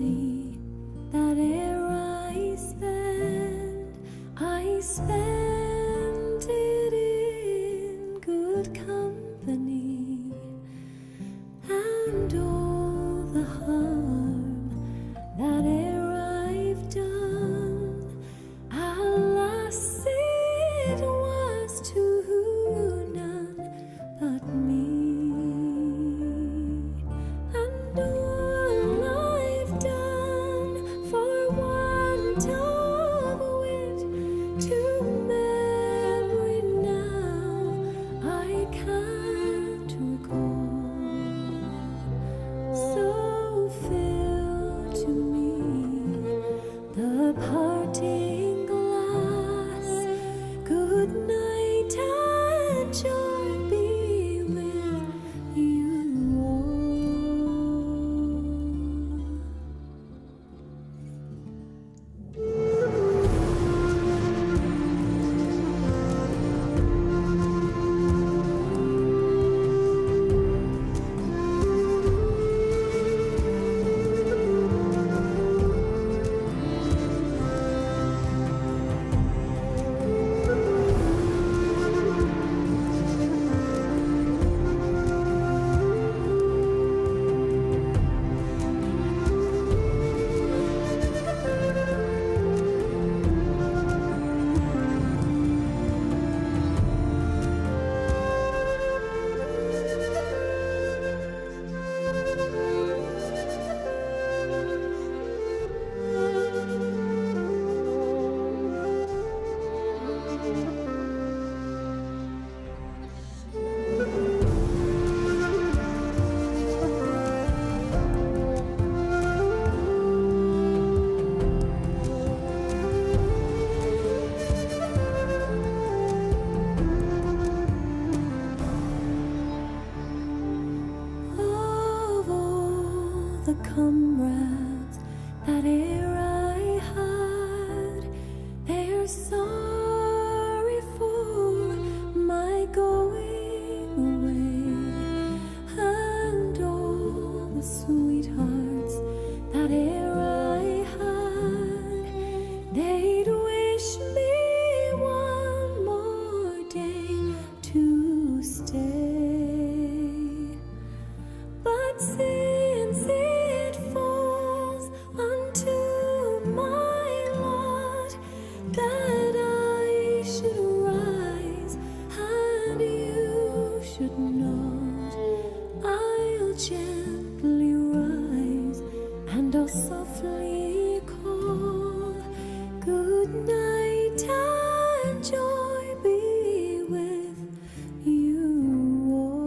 company. That air I spend it in good company, and all the harm that e'er I've done, alas, it was to none but me. And all I've done for want of wit to memory now I can't recall. So fill to me the parting glass. Good night and joy be with you all. Of all the comrades that e'er I had, they're sorry for my going away, and all the sweethearts that e'er I had, they'd wish me one more day to stay. But since it falls unto my lot that I should rise and you should not, I'll gently rise and I'll softly call. Good night and joy be with you all.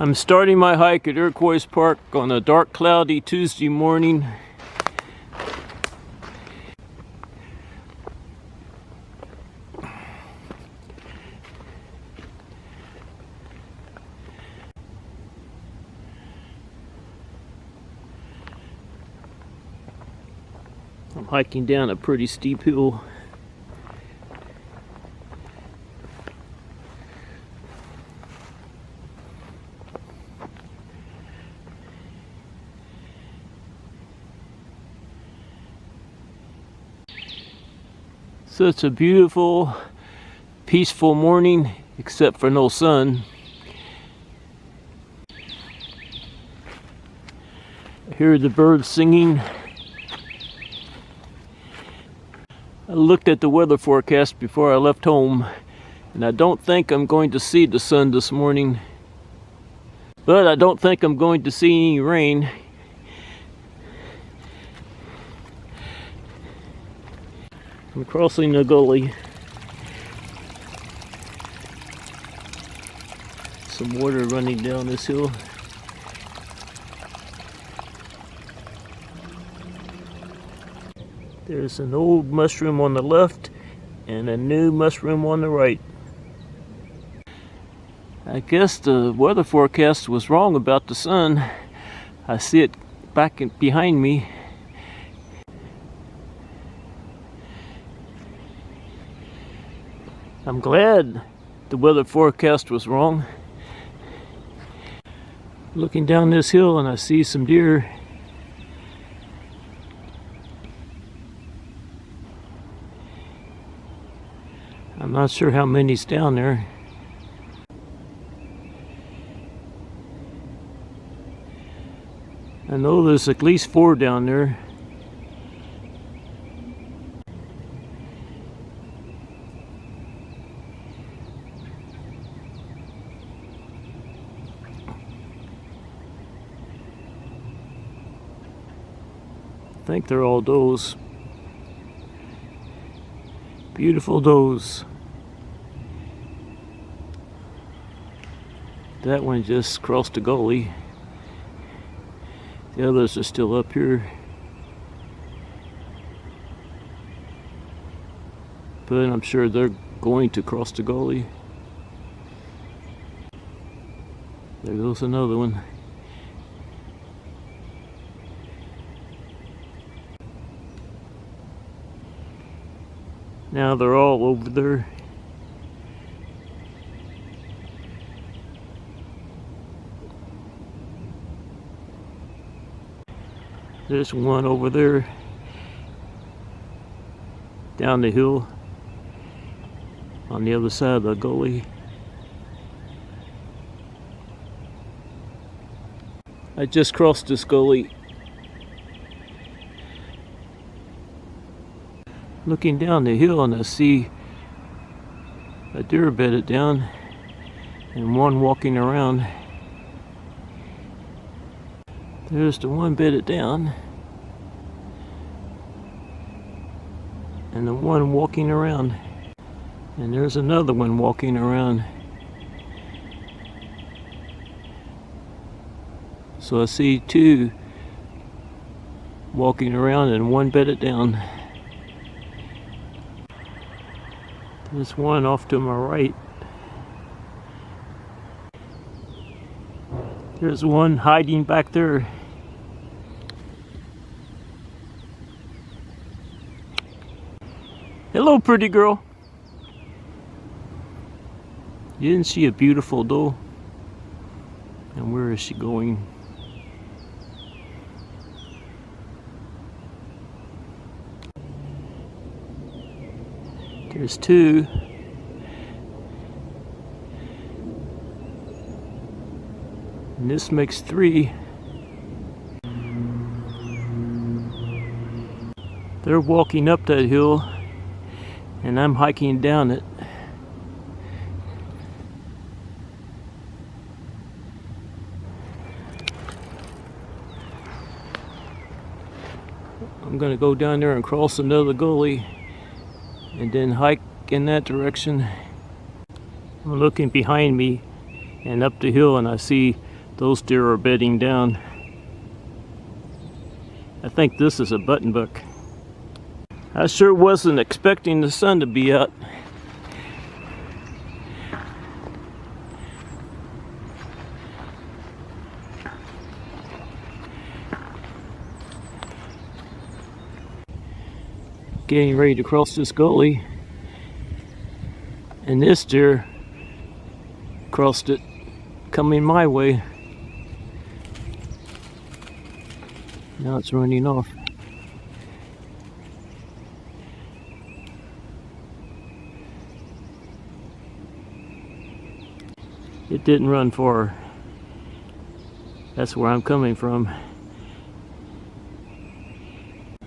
I'm starting my hike at Iroquois Park on a dark, cloudy Tuesday morning. I'm hiking down a pretty steep hill. Such a beautiful, peaceful morning, except for no sun. I hear the birds singing. I looked at the weather forecast before I left home, and I don't think I'm going to see the sun this morning. But I don't think I'm going to see any rain. I'm crossing the gully. Some water running down this hill. There's an old mushroom on the left and a new mushroom on the right. I guess the weather forecast was wrong about the sun. I see it behind me. I'm glad the weather forecast was wrong. Looking down this hill and I see some deer. I'm not sure how many's down there. I know there's at least 4 down there. I think they're all does. Beautiful does. That one just crossed the gully. The others are still up here. But I'm sure they're going to cross the gully. There goes another one. Now they're all over there. There's one over there down the hill on the other side of the gully. I just crossed this gully. Looking down the hill and I see a deer bedded down and one walking around. There's the one bedded down and the one walking around, and there's another one walking around. So I see 2 walking around and one bedded down. There's one off to my right. There's one hiding back there. Hello, pretty girl. Isn't she a beautiful doe? And where is she going? There's 2. And this makes 3. They're walking up that hill and I'm hiking down it. I'm gonna go down there and cross another gully and then hike in that direction. I'm looking behind me and up the hill and I see those deer are bedding down. I think this is a buttonbuck. I sure wasn't expecting the sun to be out. Getting ready to cross this gully, and this deer crossed it coming my way. Now it's running off. It didn't run far. That's where I'm coming from.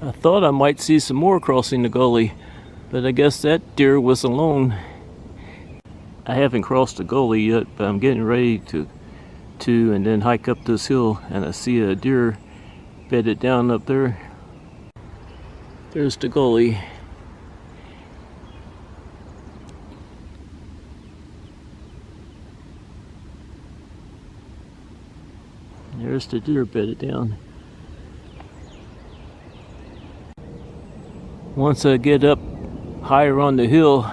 I thought I might see some more crossing the gully, but I guess that deer was alone. I haven't crossed the gully yet, but I'm getting ready to and then hike up this hill, and I see a deer bedded down up there. There's the gully. There's the deer bedded down. Once I get up higher on the hill,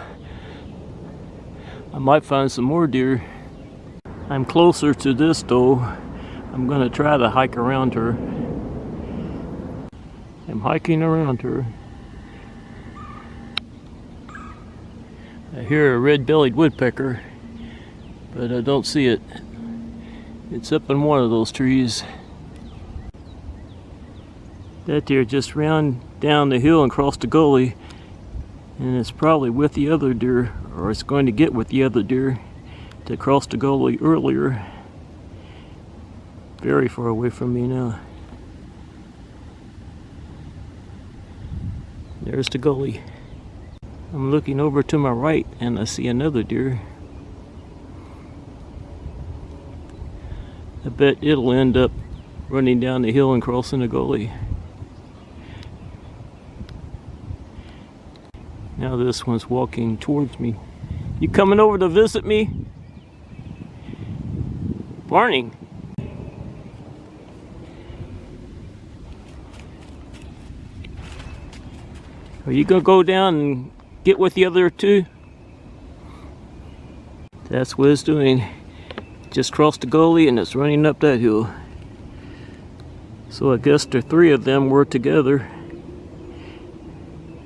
I might find some more deer. I'm closer to this though. I'm gonna try to hike around her. I'm hiking around her. I hear a red-bellied woodpecker, but I don't see it. It's up in one of those trees. That deer just ran down the hill and crossed the gully, and it's probably with the other deer, or it's going to get with the other deer that crossed the gully earlier. Very far away from me now. There's the gully. I'm looking over to my right and I see another deer. I bet it'll end up running down the hill and crossing the gully. Now this one's walking towards me. You coming over to visit me? Morning. Are you gonna go down and get with the other two? That's what it's doing. Just crossed the gully and it's running up that hill. So I guess the three of them were together.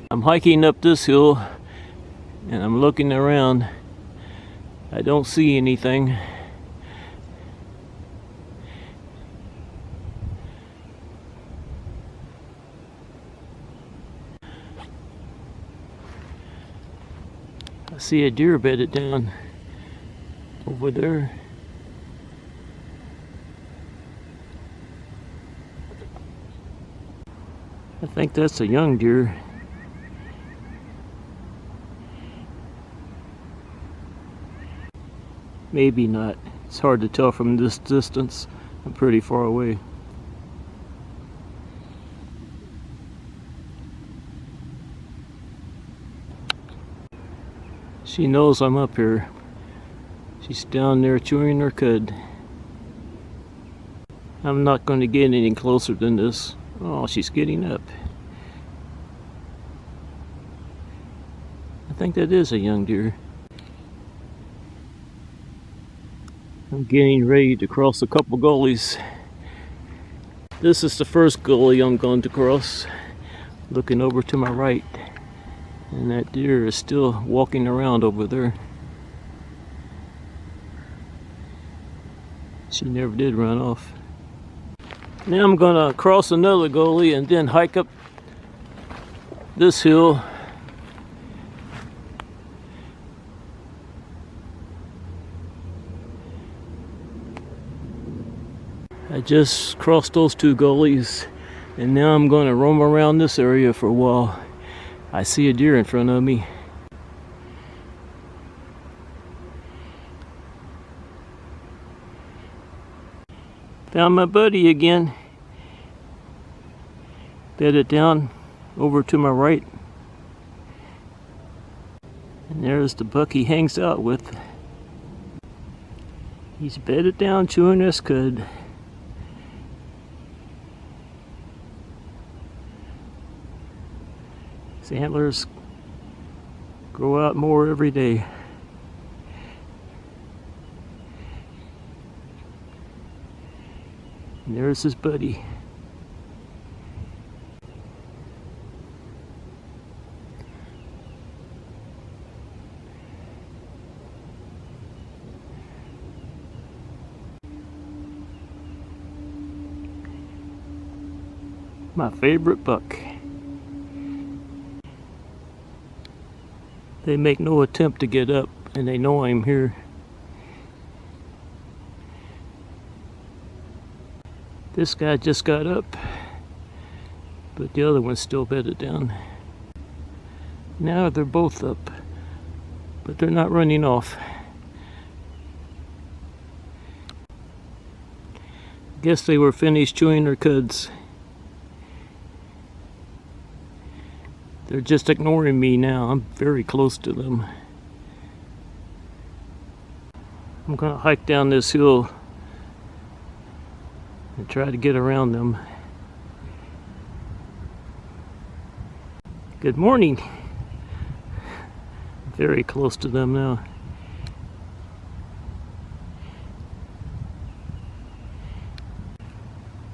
I'm hiking up this hill and I'm looking around. I don't see anything. I see a deer bedded down over there. I think that's a young deer. Maybe not. It's hard to tell from this distance. I'm pretty far away. She knows I'm up here. She's down there chewing her cud. I'm not going to get any closer than this. Oh, she's getting up. I think that is a young deer. I'm getting ready to cross a couple gullies. This is the first gully I'm going to cross. Looking over to my right. And that deer is still walking around over there. She never did run off. Now I'm gonna cross another gully and then hike up this hill. I just crossed those two gullies and now I'm gonna roam around this area for a while. I see a deer in front of me. Found my buddy again. Bedded down over to my right. And there's the buck he hangs out with. He's bedded down chewing his cud. His antlers grow out more every day. And there's his buddy. My favorite buck. They make no attempt to get up, and they know I'm here. This guy just got up, but the other one's still bedded down. Now they're both up, but they're not running off. Guess they were finished chewing their cuds. They're just ignoring me now. I'm very close to them. I'm gonna hike down this hill and try to get around them. Good morning. Very close to them now.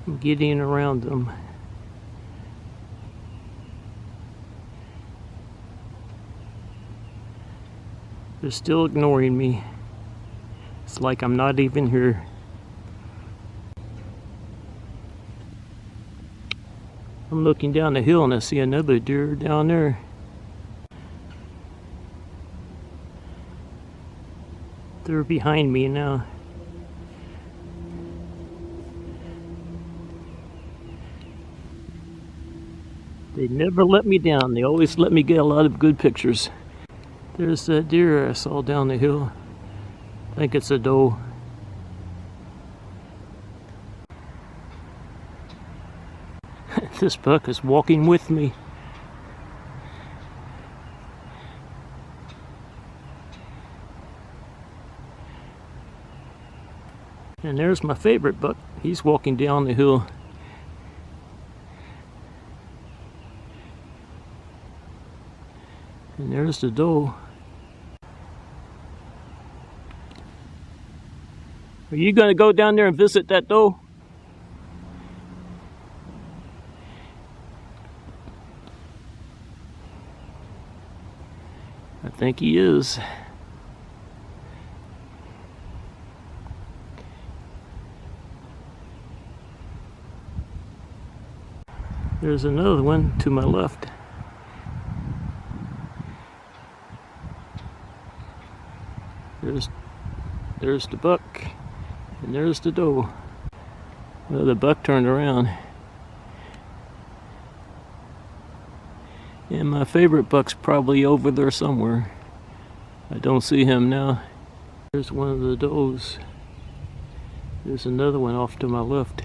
I'm getting around them. They're still ignoring me. It's like I'm not even here. I'm looking down the hill and I see another deer down there. They're behind me now. They never let me down. They always let me get a lot of good pictures. There's that deer I saw down the hill. I think it's a doe. This buck is walking with me. And there's my favorite buck. He's walking down the hill. And there's the doe. Are you going to go down there and visit that doe? I think he is. There's another one to my left. There's the buck, and there's the doe. Well, the buck turned around. And my favorite buck's probably over there somewhere. I don't see him now. There's one of the does. There's another one off to my left.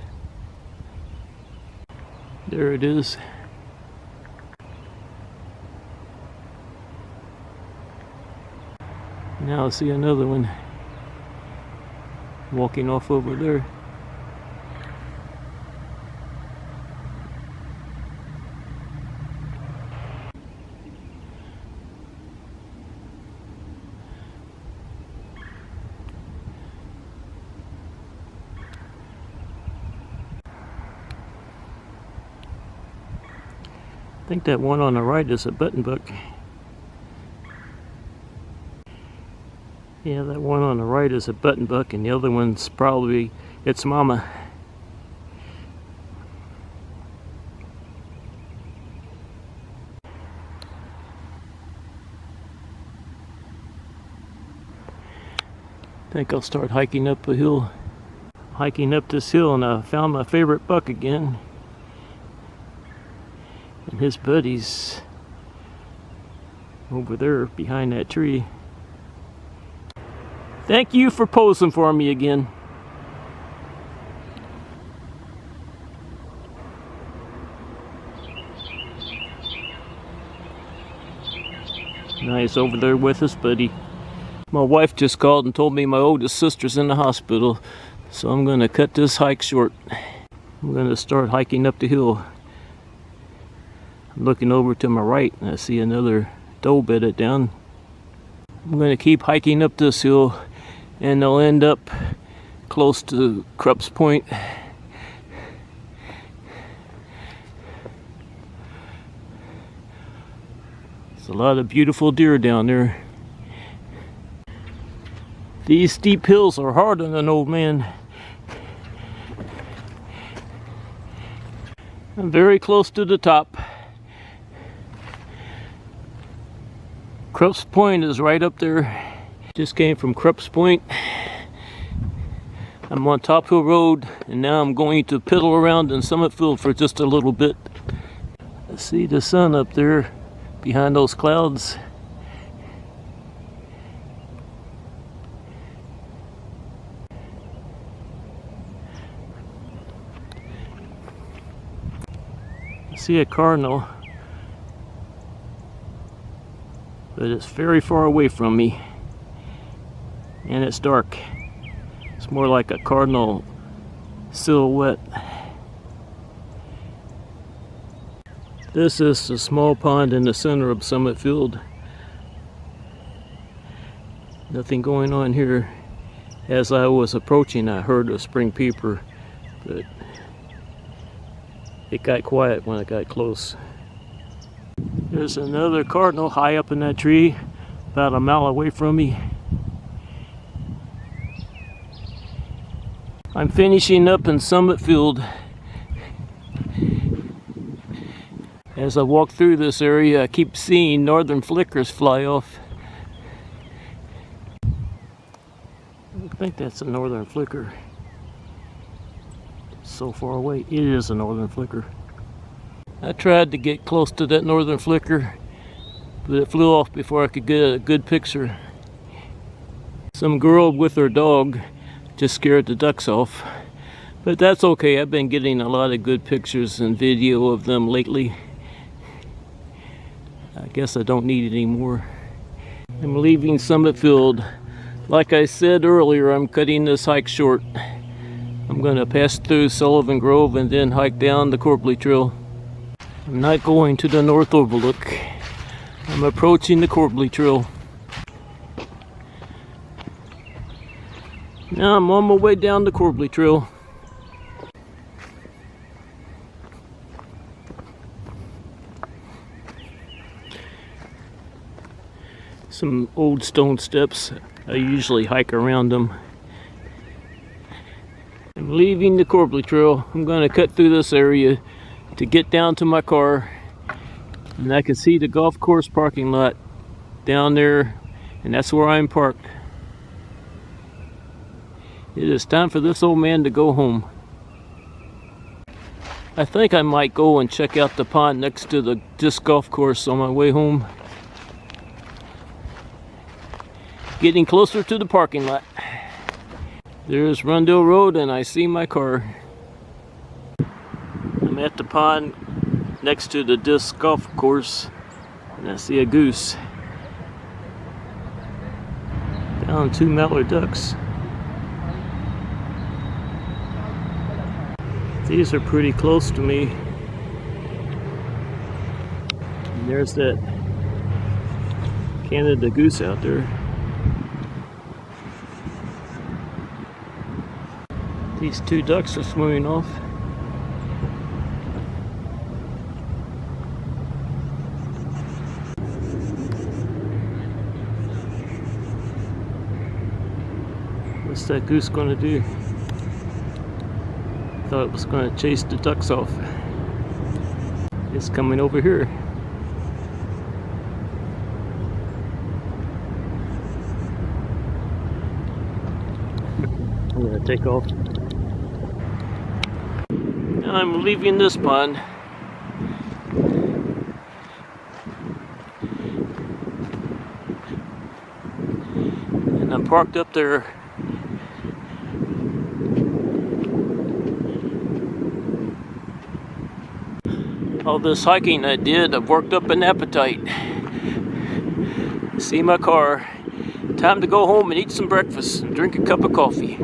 There it is. Now I see another one walking off over there. I think that one on the right is a button buck. Yeah, that one on the right is a button buck, and the other one's probably its mama. I think I'll start hiking up a hill. Hiking up this hill, and I found my favorite buck again. And his buddies over there behind that tree. Thank you for posing for me again. Nice over there with us, buddy. My wife just called and told me my oldest sister's in the hospital, so I'm gonna cut this hike short. I'm gonna start hiking up the hill. I'm looking over to my right and I see another doe bedded down. I'm gonna keep hiking up this hill and I'll end up close to Krupp's Point. There's a lot of beautiful deer down there. These steep hills are hard on an old man. I'm very close to the top. Krupp's Point is right up there. Just came from Krupp's Point. I'm on Top Hill Road, and now I'm going to piddle around in Summitfield for just a little bit. I see the sun up there behind those clouds. I see a cardinal, but it's very far away from me, and it's dark. It's more like a cardinal silhouette. This is a small pond in the center of Summitfield. Nothing going on here. As I was approaching, I heard a spring peeper, but it got quiet when I got close. There's another cardinal high up in that tree, about a mile away from me. I'm finishing up in Summitfield. As I walk through this area, I keep seeing northern flickers fly off. I think that's a northern flicker. It's so far away. It is a northern flicker. I tried to get close to that northern flicker, but it flew off before I could get a good picture. Some girl with her dog just scared the ducks off, but that's okay. I've been getting a lot of good pictures and video of them lately. I guess I don't need it anymore. I'm leaving Summitfield. Like I said earlier, I'm cutting this hike short. I'm going to pass through Sullivan Grove and then hike down the Corbly Trail. I'm not going to the North Overlook. I'm approaching the Corbly Trail. Now I'm on my way down the Corbly Trail. Some old stone steps. I usually hike around them. I'm leaving the Corbly Trail. I'm going to cut through this area to get down to my car. And I can see the golf course parking lot down there, and that's where I'm parked. It is time for this old man to go home. I think I might go and check out the pond next to the disc golf course on my way home. Getting closer to the parking lot. There's Rundle Road, and I see my car. I'm at the pond next to the disc golf course, and I see a goose. Found 2 mallard ducks. These are pretty close to me. And there's that Canada goose out there. These 2 ducks are swimming off. What's that goose going to do? Thought it was going to chase the ducks off. It's coming over here. I'm going to take off. Now I'm leaving this pond. And I'm parked up there. All this hiking I did, I've worked up an appetite. See my car. Time to go home and eat some breakfast and drink a cup of coffee.